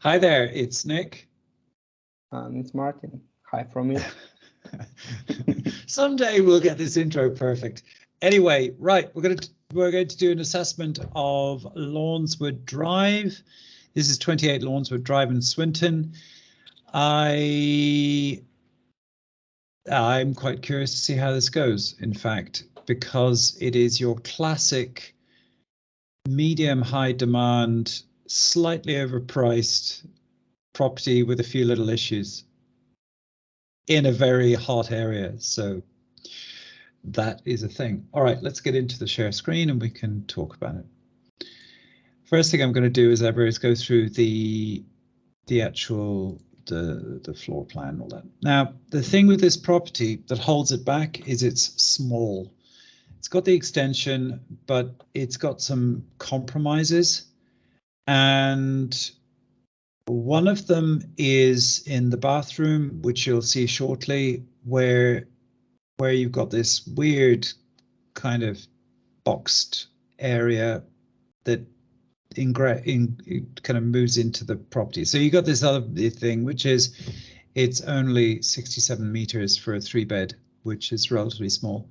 Hi there, it's Nick. And it's Martin. Hi from you. Someday we'll get this intro perfect. Anyway, right, we're going to do an assessment of Lawnswood Drive. This is 28 Lawnswood Drive in Swinton. I'm quite curious to see how this goes, in fact, because it is your classic medium high demand, slightly overpriced property with a few little issues in a very hot area. So that is a thing. All right, let's get into the share screen and we can talk about it. First thing I'm going to do as ever is go through the actual the floor plan and all that. Now, the thing with this property that holds it back is it's small. It's got the extension, but it's got some compromises, and one of them is in the bathroom, which you'll see shortly, where you've got this weird kind of boxed area that kind of moves into the property. So you got this other thing, which is it's only 67 meters for a 3-bed, which is relatively small.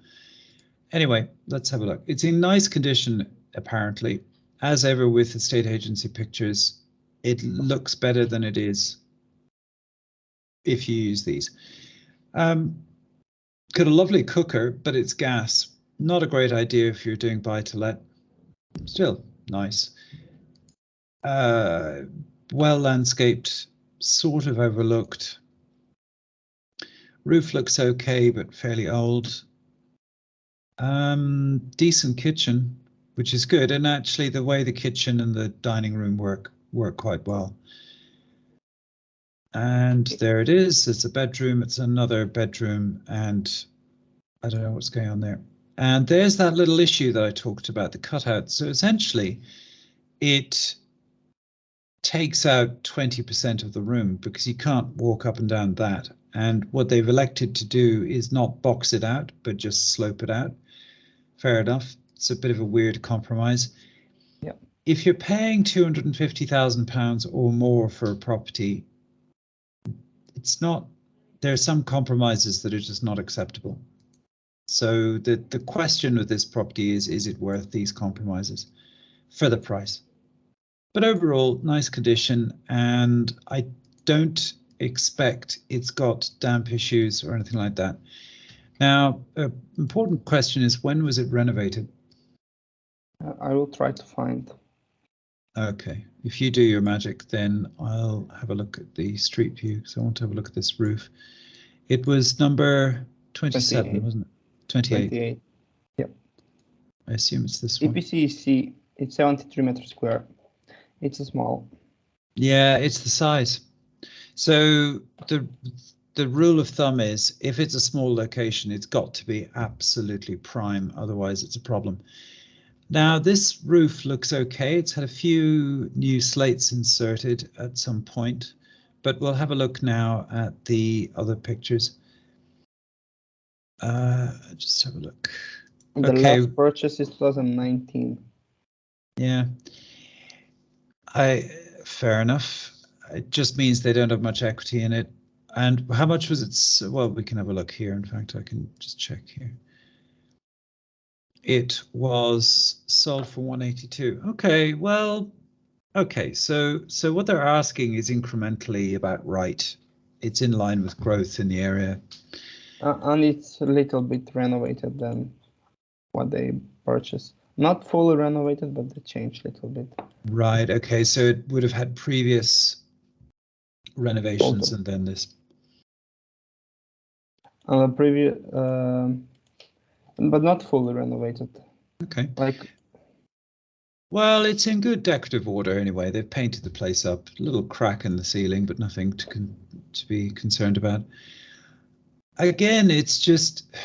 Anyway, let's have a look. It's in nice condition, apparently. As ever with estate agency pictures, it looks better than it is if you use these. Got a lovely cooker, but it's gas. Not a great idea if you're doing buy to let. Still nice. Well landscaped, sort of overlooked. Roof looks okay, but fairly old. Decent kitchen, which is good. And actually the way the kitchen and the dining room work quite well. And there it is. It's a bedroom. It's another bedroom. And I don't know what's going on there. And there's that little issue that I talked about, the cutout. So essentially it takes out 20% of the room because you can't walk up and down that. And what they've elected to do is not box it out, but just slope it out. Fair enough. It's a bit of a weird compromise. Yeah. If you're paying £250,000 or more for a property, it's not, there are some compromises that are just not acceptable. So the question with this property is it worth these compromises for the price? But overall, nice condition, and I don't expect it's got damp issues or anything like that. Now, an important question is, when was it renovated? I will try to find. Okay, if you do your magic, then I'll have a look at the street view. So I want to have a look at this roof. It was number 27, 28. wasn't it? 28. 28. Yep. I assume it's this one. EPC is C. It's 73 meters square. It's a small. Yeah, it's the size. So the rule of thumb is if it's a small location, it's got to be absolutely prime. Otherwise, it's a problem. Now, this roof looks okay. It's had a few new slates inserted at some point, but we'll have a look now at the other pictures. Just have a look. The last purchase is 2019. Yeah. Fair enough. It just means they don't have much equity in it. And how much was it? Well, we can have a look here. In fact, I can just check here. It was sold for 182. Okay, well, okay. So what they're asking is incrementally about right. It's in line with growth in the area. And it's a little bit renovated than what they purchased. Not fully renovated, but they changed a little bit. Right. Okay. So it would have had previous renovations and then this. And the previous, but not fully renovated. Okay. Like. Well, it's in good decorative order anyway. They've painted the place up. A little crack in the ceiling, but nothing to be concerned about. Again, it's just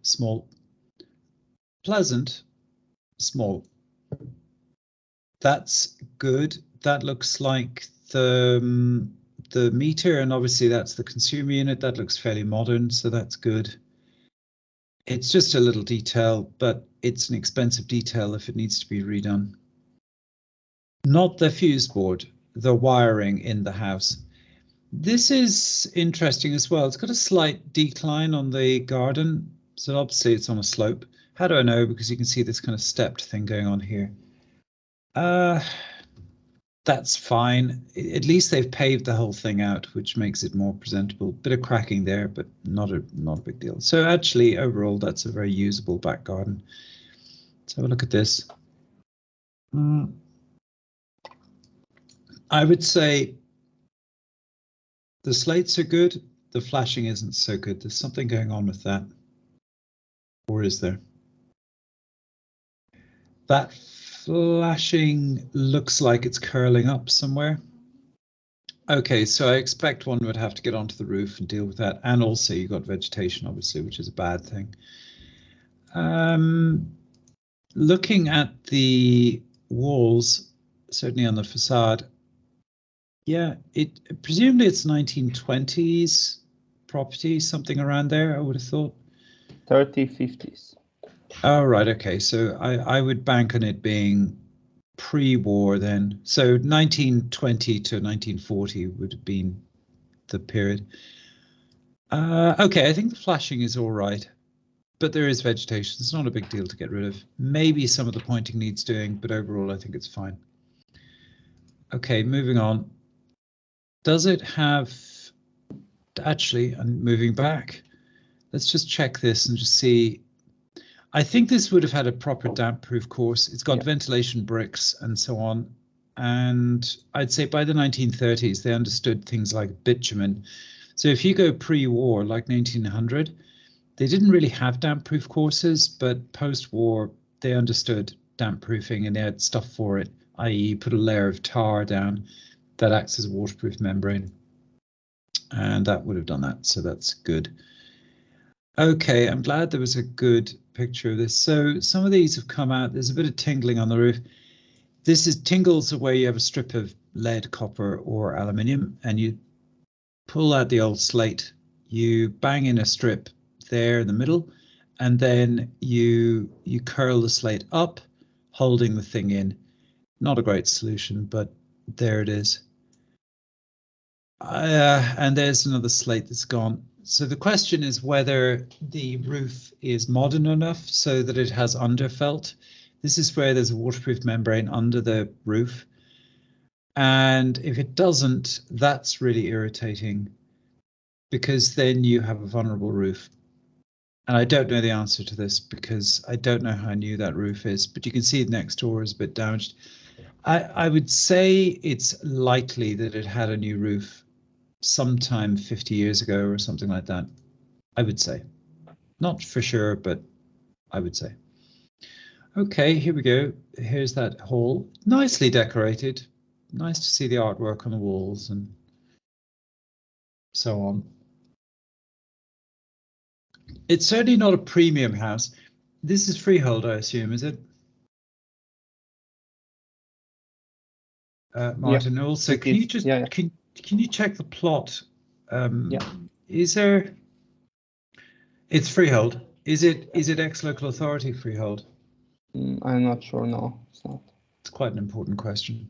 small, pleasant, small. That's good. That looks like the meter, and obviously that's the consumer unit. That looks fairly modern, so that's good. It's just a little detail, but it's an expensive detail if it needs to be redone. Not the fuse board. the wiring in the house. This is interesting as well. It's got a slight decline on the garden, so obviously it's on a slope. How do I know? Because you can see this kind of stepped thing going on here. That's fine. At least they've paved the whole thing out, which makes it more presentable. Bit of cracking there, but not a big deal. So actually, overall, that's a very usable back garden. Let's have a look at this. I would say the slates are good. The flashing isn't so good. There's something going on with that. Or is there? That flashing looks like it's curling up somewhere. Okay, so I expect one would have to get onto the roof and deal with that. And also you've got vegetation, obviously, which is a bad thing. Looking at the walls, certainly on the facade, yeah, presumably it's 1920s property, something around there, I would have thought. 30s, 50s. Oh, right, okay. So I would bank on it being pre-war then. So 1920 to 1940 would have been the period. Okay, I think the flashing is all right, but there is vegetation. It's not a big deal to get rid of. Maybe some of the pointing needs doing, but overall I think it's fine. Okay, moving on. Does it have, actually, I'm moving back. Let's just check this and just see. I think this would have had a proper damp-proof course. It's got ventilation bricks and so on. And I'd say by the 1930s, they understood things like bitumen. So if you go pre-war, like 1900, they didn't really have damp-proof courses, but post-war, they understood damp-proofing and they had stuff for it, i.e. put a layer of tar down that acts as a waterproof membrane. And that would have done that, so that's good. Okay, I'm glad there was a good picture of this. So some of these have come out. There's a bit of tingling on the roof. This is tingles where you have a strip of lead, copper, or aluminium, and you pull out the old slate. You bang in a strip there in the middle, and then you curl the slate up, holding the thing in. Not a great solution, but there it is. And there's another slate that's gone. So the question is whether the roof is modern enough so that it has underfelt. This is where there's a waterproof membrane under the roof. And if it doesn't, that's really irritating because then you have a vulnerable roof. And I don't know the answer to this because I don't know how new that roof is, but you can see next door is a bit damaged. I would say it's likely that it had a new roof sometime 50 years ago or something like that. I would say. Not for sure, but I would say. Okay, here we go. Here's that hall. Nicely decorated. Nice to see the artwork on the walls and so on. It's certainly not a premium house. This is freehold, I assume, is it? Martin, also, can you just can you check the plot? Is there? It's freehold. Is it ex-local authority freehold? I'm not sure. No, it's not. It's quite an important question.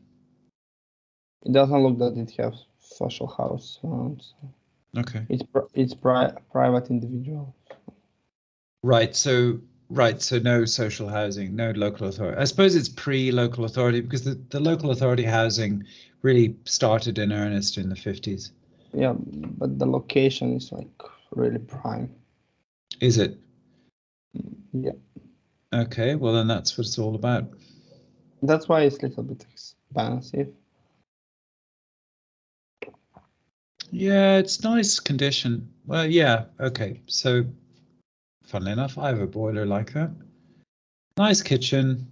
It doesn't look that it has social house around. So. Okay. It's private individual. Right. So no social housing, no local authority. I suppose it's pre-local authority because the local authority housing really started in earnest in the 50s. Yeah, but the location is like really prime. Is it? Yeah. Okay, well then that's what it's all about. That's why it's a little bit expensive. Yeah, it's nice condition. Well, yeah, okay. So funnily enough, I have a boiler like that. Nice kitchen.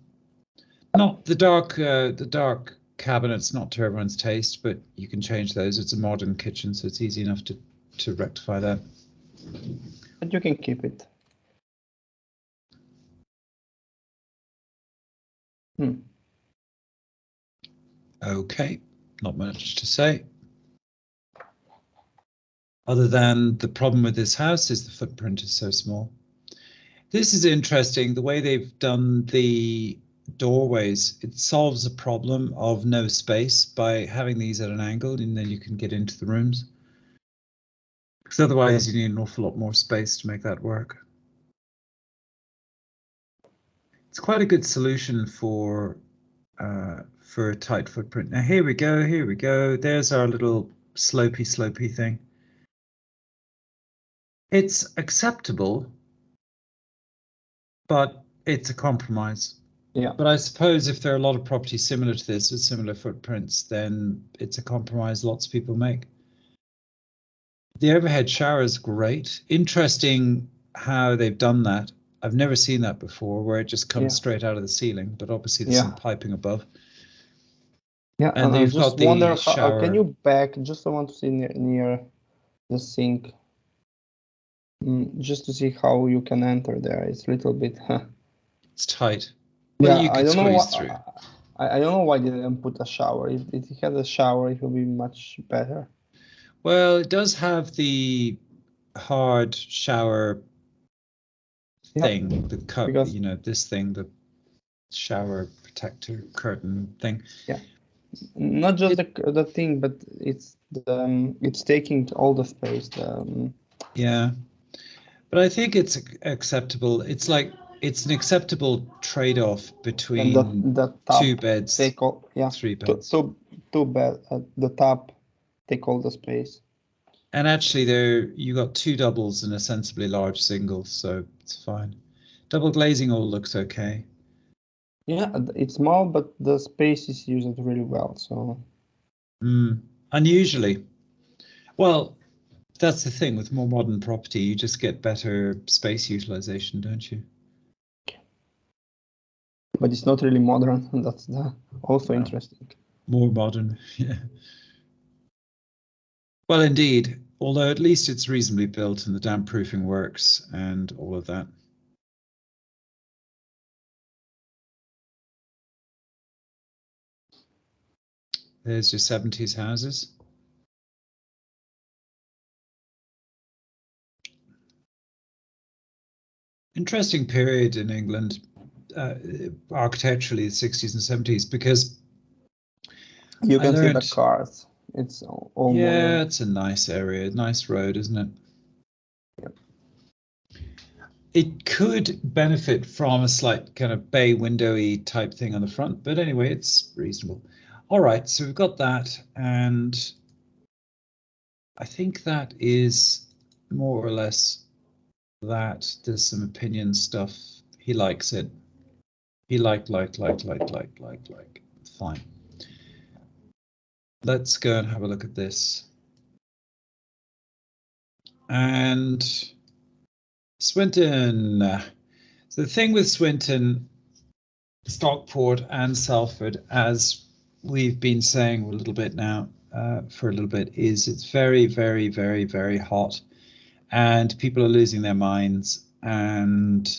Not the dark cabinets, not to everyone's taste, but you can change those. It's a modern kitchen, so it's easy enough to rectify that. But you can keep it. Okay, not much to say. Other than the problem with this house is the footprint is so small. This is interesting, the way they've done the doorways. It solves a problem of no space by having these at an angle, and then you can get into the rooms. Because otherwise you need an awful lot more space to make that work. It's quite a good solution for a tight footprint. Now here we go, here we go. There's our little slopey thing. It's acceptable, but it's a compromise. Yeah. But I suppose if there are a lot of properties similar to this with similar footprints, then it's a compromise lots of people make. The overhead shower is great. Interesting how they've done that. I've never seen that before, where it just comes straight out of the ceiling, but obviously there's some piping above. Yeah, and I they've just got the wonder shower. how can you back, just I want to see near the sink, just to see how you can enter there. It's a little bit, It's tight. Well, you could squeeze through. I don't know why they didn't put a shower. If it had a shower, it would be much better. Well, it does have the hard shower thing, the cup, because, you know, this thing, the shower protector curtain thing. Yeah, not just the thing, but it's taking all the space. Yeah, but I think it's acceptable. It's like it's an acceptable trade-off between the top 2 beds, take all, 3 beds. Two bed at the top take all the space. And actually, there you got 2 doubles and a sensibly large single, so it's fine. Double glazing all looks okay. Yeah, it's small, but the space is used really well. So unusually, well, that's the thing with more modern property. You just get better space utilization, don't you? But it's not really modern. That's also interesting. More modern, yeah. Well, indeed. Although at least it's reasonably built and the damp proofing works and all of that. There's your 70s houses. Interesting period in England, architecturally, the 60s and 70s, because you can see the cars. It's all modern. It's a nice area, nice road, isn't it? Yep. It could benefit from a slight kind of bay windowy type thing on the front, but anyway, it's reasonable. All right, so we've got that, and I think that is more or less that. There's some opinion stuff. He likes it. He like. Fine. Let's go and have a look at this. And Swinton. So the thing with Swinton, Stockport and Salford, as we've been saying a little bit now for a little bit, is it's very, very, very, very hot and people are losing their minds. And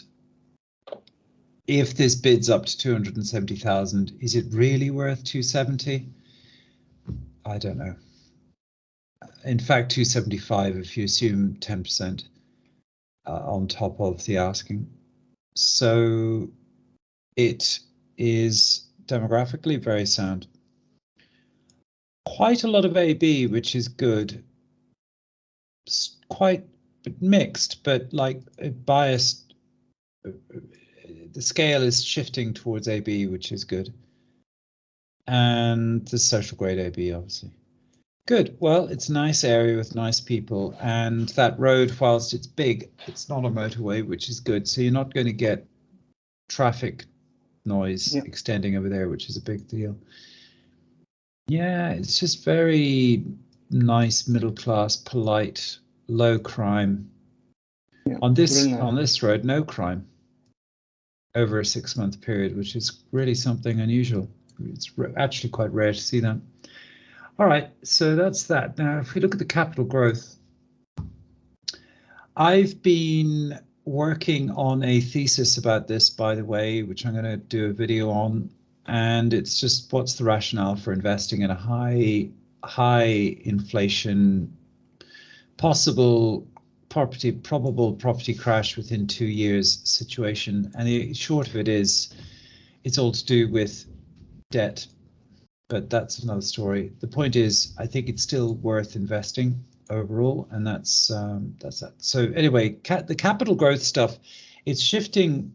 if this bids up to 270,000, is it really worth 270? I don't know. In fact, 275 if you assume 10% on top of the asking. So it is demographically very sound. Quite a lot of AB, which is good. Quite mixed, but like biased. The scale is shifting towards AB, which is good. And the social grade AB, obviously. Good. Well, it's a nice area with nice people, and that road, whilst it's big, it's not a motorway, which is good. So you're not going to get traffic noise extending over there, which is a big deal. Yeah, it's just very nice, middle class, polite, low crime. Yeah, on this road, no crime over a 6-month period, which is really something unusual. It's actually quite rare to see that. All right, so that's that. Now, if we look at the capital growth, I've been working on a thesis about this, by the way, which I'm going to do a video on, and it's just what's the rationale for investing in a high inflation, probable property crash within 2 years situation. And the short of it is, it's all to do with debt, but that's another story. The point is, I think it's still worth investing overall, and that's that. So anyway, the capital growth stuff, it's shifting.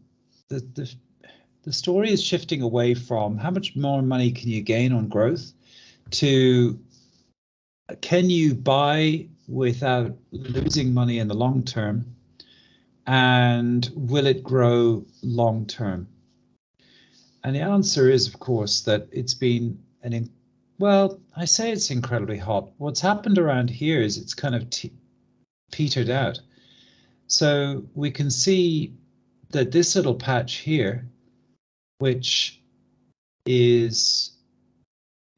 The story is shifting away from how much more money can you gain on growth to can you buy without losing money in the long term, and will it grow long term? And the answer is, of course, that it's been well, I say it's incredibly hot. What's happened around here is it's kind of petered out. So we can see that this little patch here, which is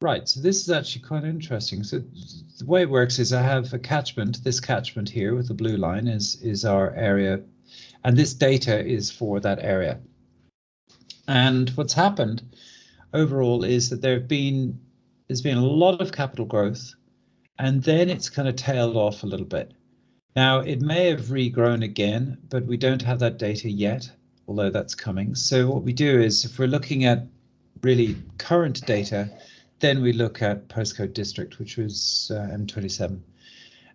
right. So this is actually quite interesting. So the way it works is I have a catchment. This catchment here with the blue line is our area, and this data is for that area. And what's happened overall is that there's been a lot of capital growth, and then it's kind of tailed off a little bit. Now, it may have regrown again, but we don't have that data yet, although that's coming. So what we do is, if we're looking at really current data, then we look at postcode district, which was M27.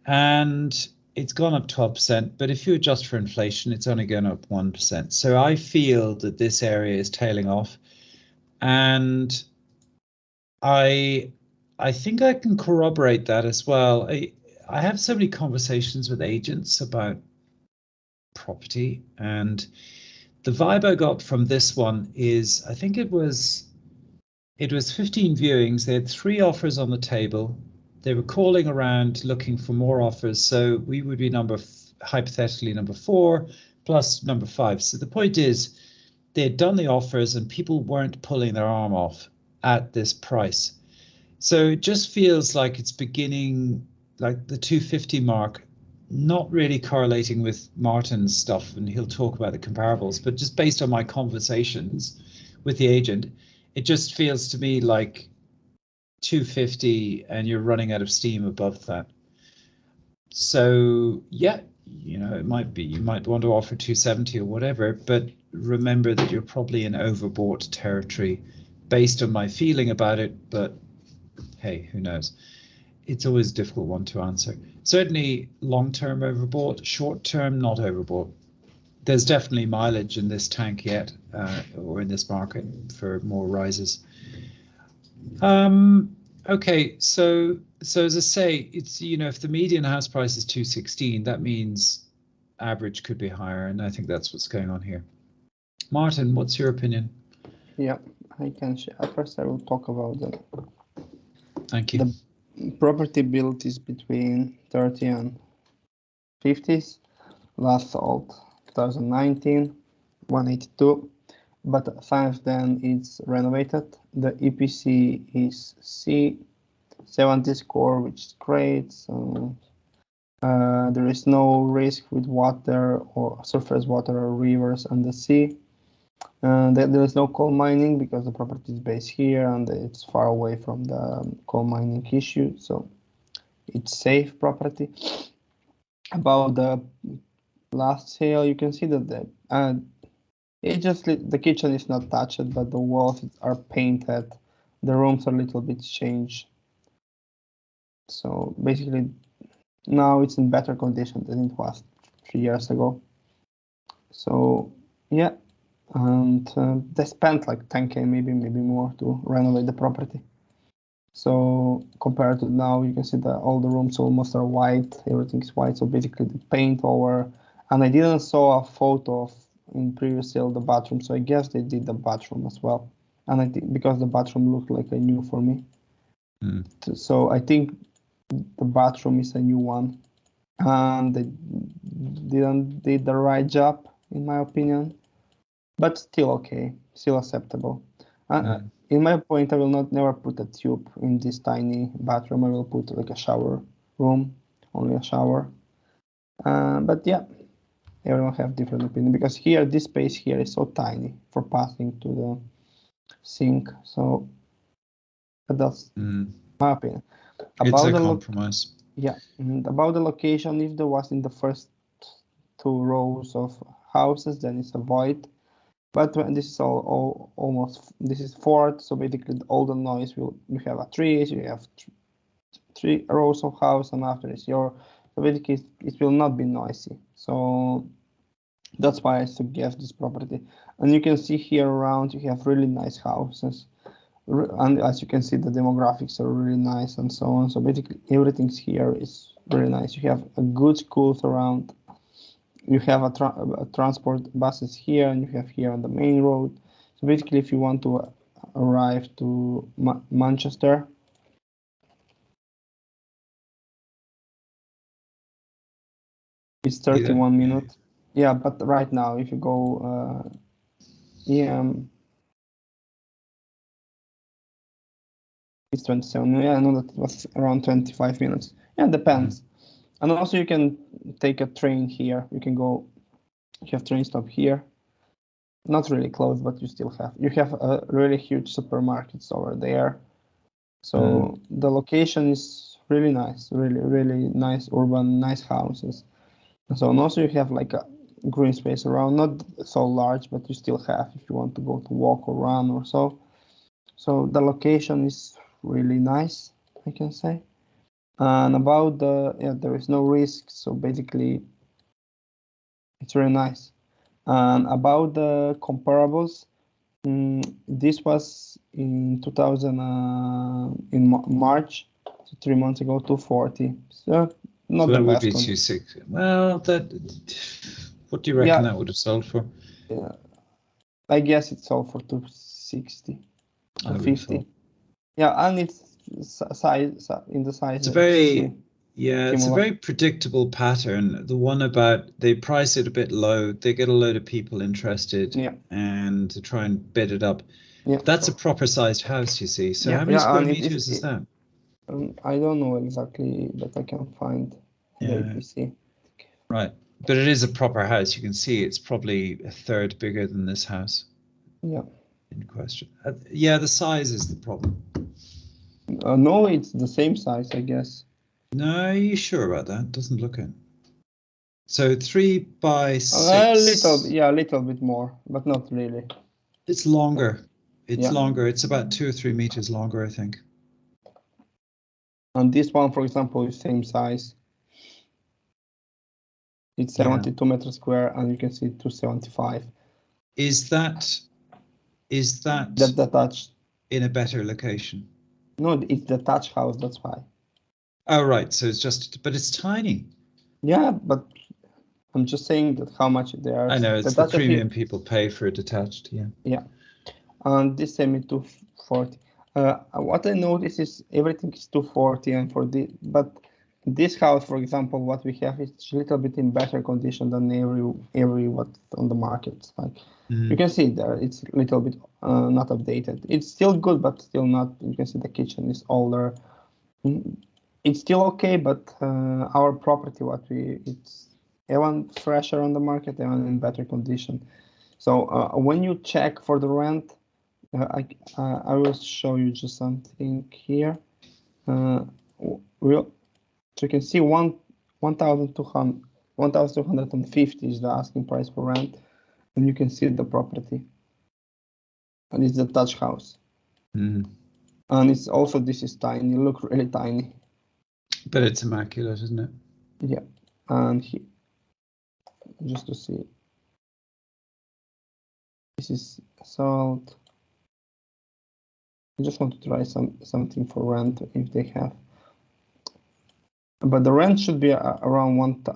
And it's gone up 12%, but if you adjust for inflation, it's only going up 1%. So I feel that this area is tailing off. And I think I can corroborate that as well. I have so many conversations with agents about property, and the vibe I got from this one is, I think it was 15 viewings. They had 3 offers on the table. They were calling around looking for more offers. So we would be hypothetically number 4 plus number 5. So the point is, they had done the offers and people weren't pulling their arm off at this price. So it just feels like it's beginning, like the 250 mark, not really correlating with Martin's stuff, and he'll talk about the comparables, but just based on my conversations with the agent, it just feels to me like 250 and you're running out of steam above that. So yeah, it might be, you might want to offer 270 or whatever, but remember that you're probably in overbought territory based on my feeling about it, but hey, who knows? It's always a difficult one to answer. Certainly long-term overbought, short-term not overbought. There's definitely mileage in this tank yet, or in this market for more rises. Okay, so as I say, it's, if the median house price is 216, that means average could be higher, and I think that's what's going on here. Martin, what's your opinion? Yeah, I can share. First, I will talk about them. Thank you. The property built is between 30 and 50s. Last sold 2019, 182. But since then it's renovated. The EPC is C, 70 score, which is great. So there is no risk with water or surface water or rivers and the sea. There is no coal mining because the property is based here and it's far away from the coal mining issue, so it's safe property. About the last sale, you can see that the kitchen is not touched, but the walls are painted. The rooms are a little bit changed. So basically, now it's in better condition than it was 3 years ago. So yeah. And they spent like 10K, maybe more, to renovate the property. So compared to now, you can see that all the rooms almost are white. Everything is white. So basically, the paint over. And I didn't saw a photo of in previous sale the bathroom. So I guess they did the bathroom as well. And I think because the bathroom looked like a new for me. So I think the bathroom is a new one, and they did the right job in my opinion. But still okay, still acceptable. In my point, I will never put a tube in this tiny bathroom. I will put like a shower room, only a shower. But yeah, everyone have different opinion because here, this space here is so tiny for passing to the sink. So that's my opinion. It's a compromise. Yeah, and about the location, if there was in the first 2 rows of houses, then it's a void. But when this is all almost, this is fourth, so basically all the noise you have a trees, you have three rows of house, and after is so basically it will not be noisy. So that's why I suggest this property. And you can see here around you have really nice houses, and as you can see the demographics are really nice and so on. So basically everything's here is really nice. You have a good schools around. You have a transport buses here, and you have here on the main road. So basically, if you want to arrive to Manchester, it's 31 minutes. Yeah, but right now, if you go it's 27. Yeah, I know that it was around 25 minutes. Yeah, it depends. And also you can take a train here. You can go, you have train stop here. Not really close, but you still have. You have a really huge supermarkets over there. So the location is really nice, really nice urban, nice houses. And so and also you have like a green space around, not so large, but you still have if you want to go to walk or run or so. So the location is really nice, I can say. And about there is no risk. So basically, it's really nice. And about the comparables, this was in 2000 in March, so 3 months ago, 240. So not so the that would best be one. 260. Well, what do you reckon that would have sold for? Yeah, I guess it sold for 260 or 50. Yeah, and it's size in the size. It's a very it's a very predictable pattern. The one about they price it a bit low, they get a load of people interested, and to try and bid it up. Yeah, that's a proper sized house, you see. So how many square meters is that? I don't know exactly, but I can find the APC. Right, but it is a proper house. You can see it's probably a third bigger than this house. Yeah. In question. Yeah, the size is the problem. No, it's the same size, I guess. No, are you sure about that? Doesn't look it. So 3 by 6. A little bit more, but not really. It's longer. It's longer. It's about 2 or 3 meters longer, I think. And this one, for example, is same size. It's 72 meters square, and you can see 275. Is that detached in a better location? No, it's detached house. That's why. Oh, right. So it's just, but it's tiny. Yeah, but I'm just saying that how much they are. I know it's the premium people pay for a detached. Yeah. Yeah, and this semi 240. What I notice is everything is 240, and for the but this house, for example, what we have is a little bit in better condition than every what on the market. Like you can see there, it's a little bit not updated. It's still good, but still not. You can see the kitchen is older. It's still okay, but our property, it's even fresher on the market, even in better condition. So when you check for the rent, I will show you just something here. So you can see 1,250 is the asking price for rent, and you can see the property, and it's a detached house. And it's also, this is tiny, look really tiny. But it's immaculate, isn't it? Yeah, and here, just to see, this is sold. I just want to try something for rent if they have. But the rent should be around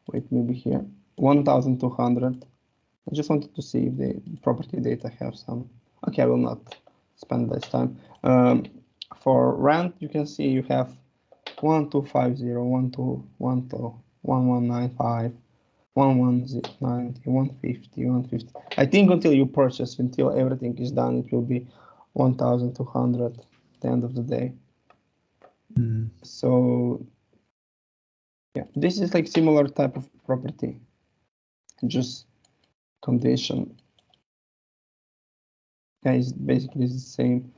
wait, maybe here 1,200. I just wanted to see if the property data have some. Okay, I will not spend this time. For rent, you can see you have 1,250, 1,195, 1,190, 150, 150. I think until you purchase, until everything is done, it will be 1,200 at the end of the day. So yeah, this is like similar type of property, just condition. Yeah, it's basically the same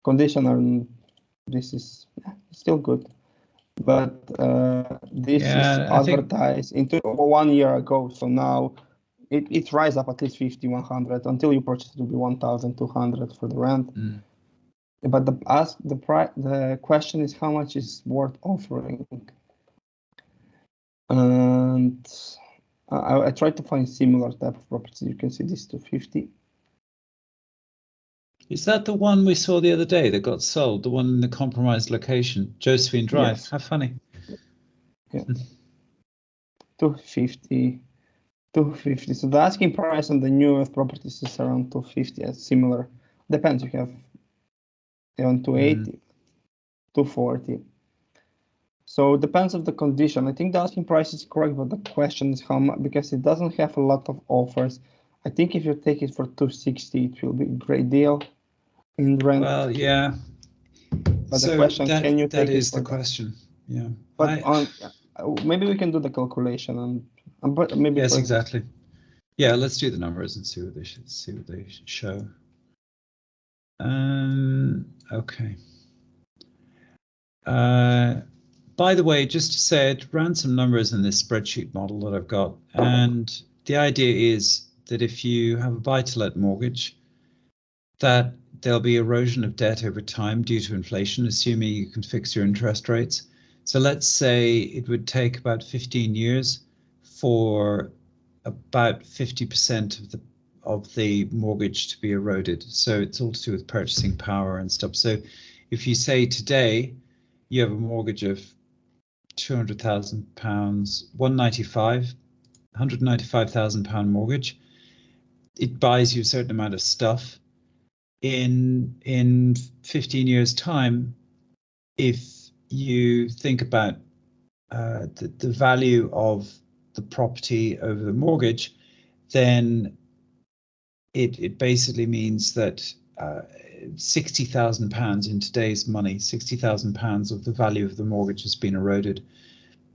condition, and this is still good. But this is advertised into 1 year ago, so now it rise up at least 50, 100 until you purchase. It will be 1,200 for the rent. But the question is how much is worth offering. And I tried to find similar type of properties. You can see this 250. Is that the one we saw the other day that got sold? The one in the compromised location, Josephine Drive? Yes. How funny. Yeah. 250. So the asking price on the newest properties is around 250. Similar. Depends. You have around 280, 240. So it depends on the condition. I think the asking price is correct, but the question is how much, because it doesn't have a lot of offers. I think if you take it for 260, it will be a great deal in rent. Well, yeah. But so the question, that, can you that take is it for the question. Yeah. But maybe we can do the calculation but maybe. Yes, exactly. Yeah, let's do the numbers and see what they show. Okay. By the way, just to say, I ran some numbers in this spreadsheet model that I've got, and the idea is that if you have a buy-to-let mortgage, that there'll be erosion of debt over time due to inflation, assuming you can fix your interest rates. So let's say it would take about 15 years for about 50% of the mortgage to be eroded. So it's all to do with purchasing power and stuff. So if you say today you have a mortgage of £200,000, £195,000 mortgage, it buys you a certain amount of stuff. In 15 years' time, if you think about the value of the property over the mortgage, then it basically means that £60,000 in today's money, £60,000 of the value of the mortgage has been eroded.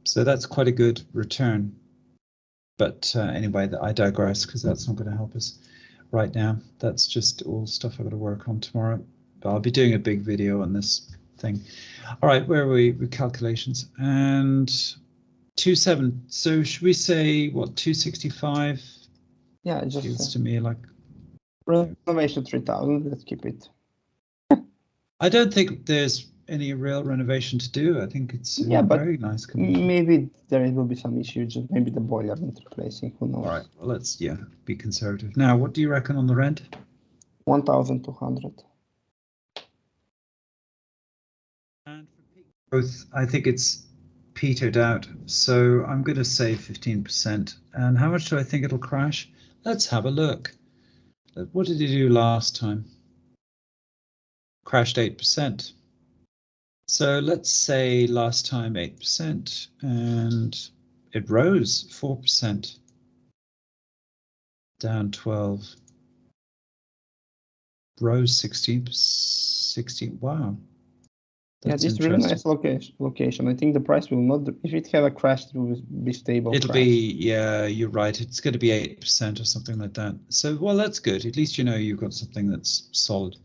So that's quite a good return. But anyway, I digress, because that's not going to help us right now. That's just all stuff I've got to work on tomorrow. But I'll be doing a big video on this thing. All right, where are we with calculations? And 27. So should we say what, 265? Yeah, it just feels to me like renovation 3,000. Let's keep it. I don't think there's any real renovation to do. I think it's in very nice condition. Maybe there will be some issues. Just maybe the boiler needs replacing. Who knows? All right. Well, let's be conservative. Now, what do you reckon on the rent? 1,200. And for peak growth, I think it's petered out. So I'm going to say 15%. And how much do I think it'll crash? Let's have a look. What did it do last time? Crashed 8%. So let's say last time 8%, and it rose 4%, down 12, rose 16. Wow. That's this is really nice location. I think the price will not, if it had a crash, it will be stable. It'll be, yeah, you're right. It's going to be 8% or something like that. So, well, that's good. At least you know you've got something that's solid.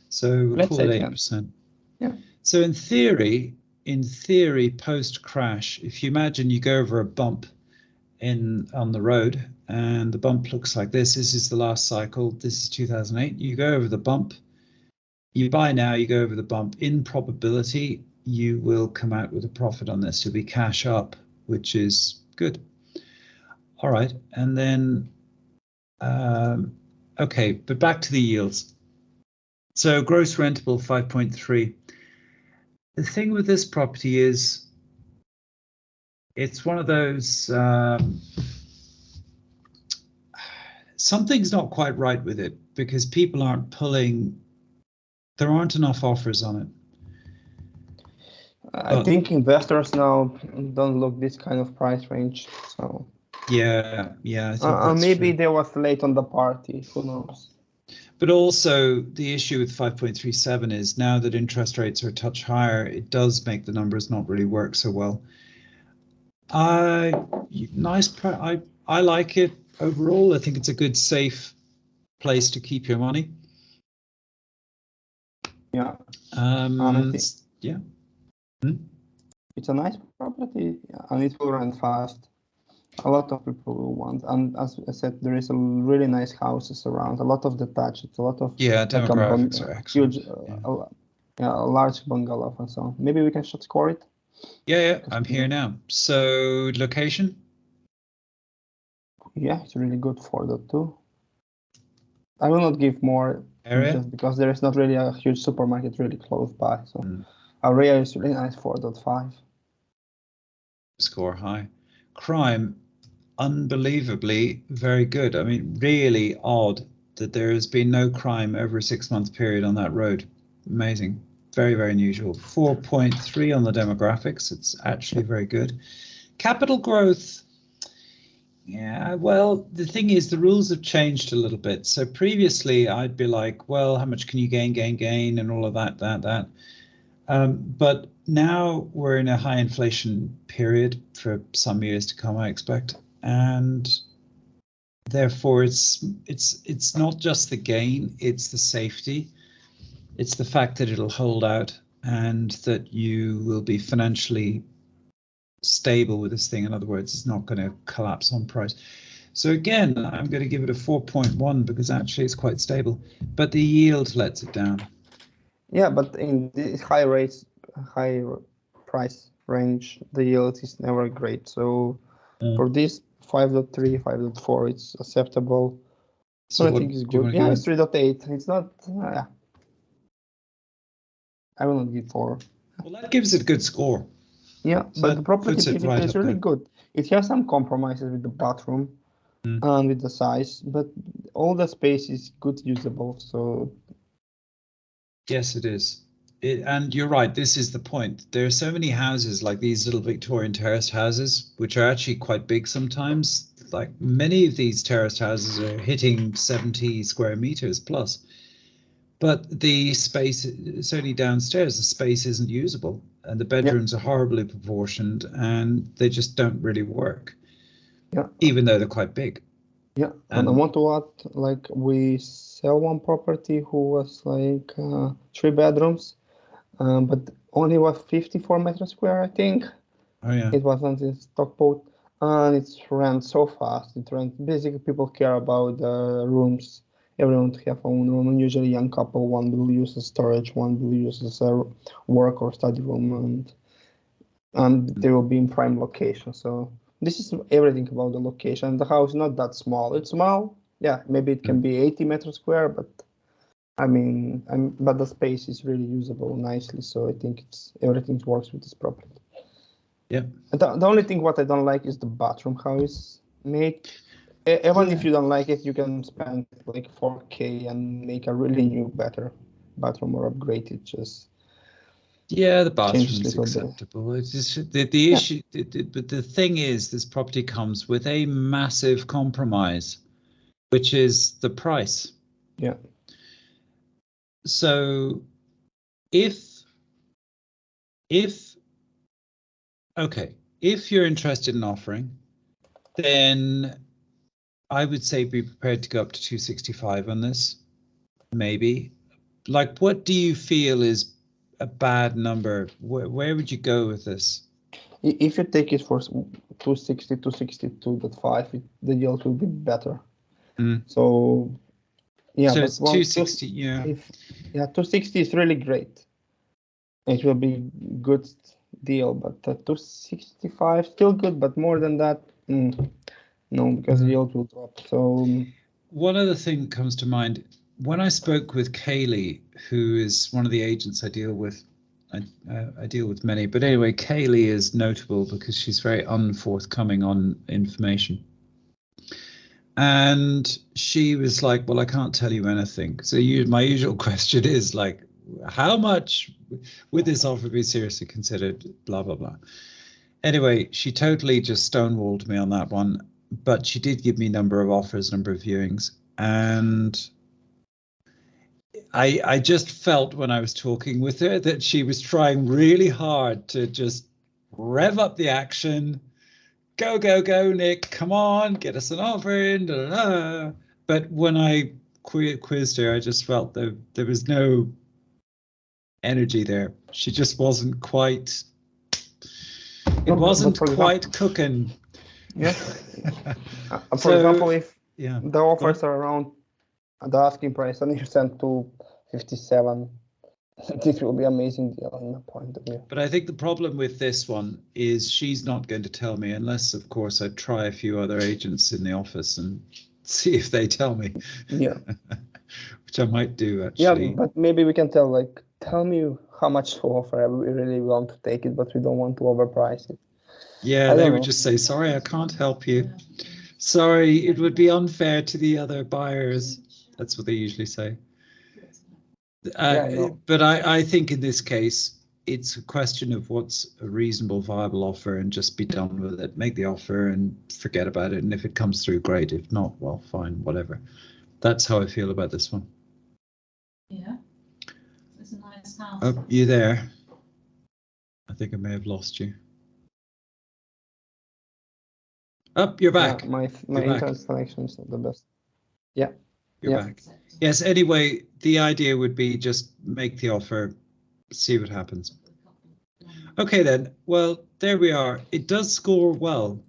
So we'll call it 8%. Yeah. So in theory, post crash, if you imagine you go over a bump on the road, and the bump looks like this. This is the last cycle. This is 2008. You go over the bump. You buy now. You go over the bump. In probability, you will come out with a profit on this. You'll be cash up, which is good. All right, and then okay, but back to the yields. So gross rentable 5.3. The thing with this property is it's one of those, something's not quite right with it, because people aren't there aren't enough offers on it. I think investors now don't look this kind of price range. So yeah, I think that's maybe true. they was late on the party. Who knows? But also the issue with 5.37 is now that interest rates are a touch higher, it does make the numbers not really work so well. I like it overall. I think it's a good, safe place to keep your money. Yeah. Yeah. It's a nice property, and it will run fast. A lot of people will want, and as I said, there is a really nice houses around, a lot of detached, a lot of Yeah, like demographics are excellent. huge, a large bungalow and so on. Maybe we can short score it. Yeah, I'm here now. So location? Yeah, it's really good, 4.2. I will not give more Area? just because there is not really a huge supermarket really close by. So area is really nice, 4.5. Score high. Crime, unbelievably very good. I mean, really odd that there has been no crime over a 6-month period on that road. Amazing. Very, very unusual. 4.3 on the demographics. It's actually very good. Capital growth. Yeah, well, the thing is, the rules have changed a little bit. So previously, I'd be like, well, how much can you gain, and all of that. But now we're in a high inflation period for some years to come, I expect, and therefore it's not just the gain, it's the safety, it's the fact that it'll hold out and that you will be financially stable with this thing. In other words, it's not going to collapse on price. So again, I'm going to give it a 4.1 because actually it's quite stable, but the yield lets it down. Yeah, but in this high price range, the yield is never great. So for this 5.3, 5.4, it's acceptable. So I think it's good. Yeah, it's 3.8. It's not. Yeah, I will not give 4. Well, that gives it a good score. Yeah, so but the property is really good. It has some compromises with the bathroom and with the size, but all the space is good usable. So yes, it is. And you're right, this is the point. There are so many houses like these little Victorian terraced houses, which are actually quite big sometimes. Like many of these terraced houses are hitting 70 square meters plus. But the space, certainly downstairs, the space isn't usable. And the bedrooms are horribly proportioned and they just don't really work. Yeah. Even though they're quite big. Yeah, and I want to add, like, we sell one property who was like 3 bedrooms, but only was 54 meters square, I think. Oh yeah. It wasn't in Stockport, and it's rent so fast. It rent. Basically, people care about the rooms. Everyone to have own room, and usually young couple, one will use as storage, one will use as a work or study room, and they will be in prime location. So this is everything about the location. The house is not that small. It's small. Yeah, maybe it can be 80 meters square, but I mean, but the space is really usable nicely. So I think everything works with this property. Yeah. The only thing what I don't like is the bathroom, how it's made. Even if you don't like it, you can spend like 4K and make a really new, better bathroom or upgrade it. Just the bathroom is acceptable. It's just the issue, but the thing is, this property comes with a massive compromise, which is the price. Yeah. So if you're interested in offering, then I would say be prepared to go up to 265 on this. Maybe. Like, what do you feel is a bad number? Where would you go with this? If you take it for 260, 262.5, the yield will be better. So yeah, so but it's 260. Yeah. 260 is really great. It will be good deal, but 265 still good, but more than that, no, because the yield will drop. So one other thing comes to mind when I spoke with Kaylee, who is one of the agents I deal with. I deal with many, but anyway, Kaylee is notable because she's very unforthcoming on information. And she was like, well, I can't tell you anything. So my usual question is like, how much would this offer be seriously considered? Blah, blah, blah. Anyway, she totally just stonewalled me on that one. But she did give me a number of offers, number of viewings. And I just felt when I was talking with her that she was trying really hard to just rev up the action. Go, go, go, Nick, come on, get us an offer in. Da, da, da. But when I quizzed her, I just felt that there was no energy there. She just wasn't quite, it wasn't quite cooking. Yeah. For So, example, if yeah, the offers are around the asking price and you send to 57, this will be amazing deal in my point of view. but I think the problem with this one is she's not going to tell me unless, of course, I try a few other agents in the office and see if they tell me. Yeah. Which I might do, Yeah, actually. but maybe we can tell, like, tell me how much to offer. We really want to take it, but we don't want to overprice it. Yeah, I they don't would know. just say, sorry, I can't help you. Sorry, it would be unfair to the other buyers. That's what they usually say. Yeah, I know. But I think in this case, it's a question of what's a reasonable, viable offer and just be done with it. Make the offer and forget about it. And if it comes through, great. If not, well, fine, whatever. That's how I feel about this one. Yeah, it's a nice house. Oh, you there? I think I may have lost you. Oh, you're back. Yeah, my You're internet back. connection is not the best. Yeah. You're Yeah. back. Yes, anyway, the idea would be just make the offer, see what happens. Okay, then. Well, there we are. It does score well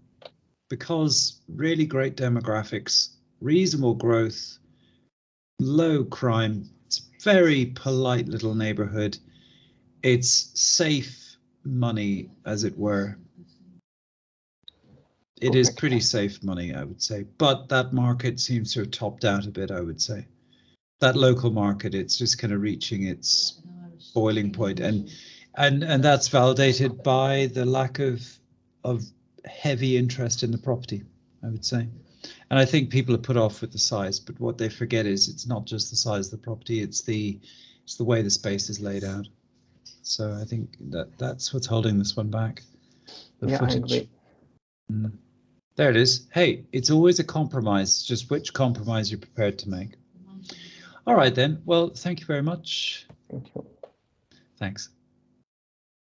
because really great demographics, reasonable growth, low crime. It's very polite little neighborhood. It's safe money, as it were. It is pretty safe money, I would say. But that market seems to have topped out a bit, I would say. That local market, it's just kind of reaching its boiling point, and that's validated by the lack of heavy interest in the property, I would say. And I think people are put off with the size, but what they forget is it's not just the size of the property, it's the way the space is laid out. So I think that's what's holding this one back. The footage. I agree. There it is. Hey, it's always a compromise, just which compromise you're prepared to make. All right, then. Well, thank you very much. Thank you. Thanks.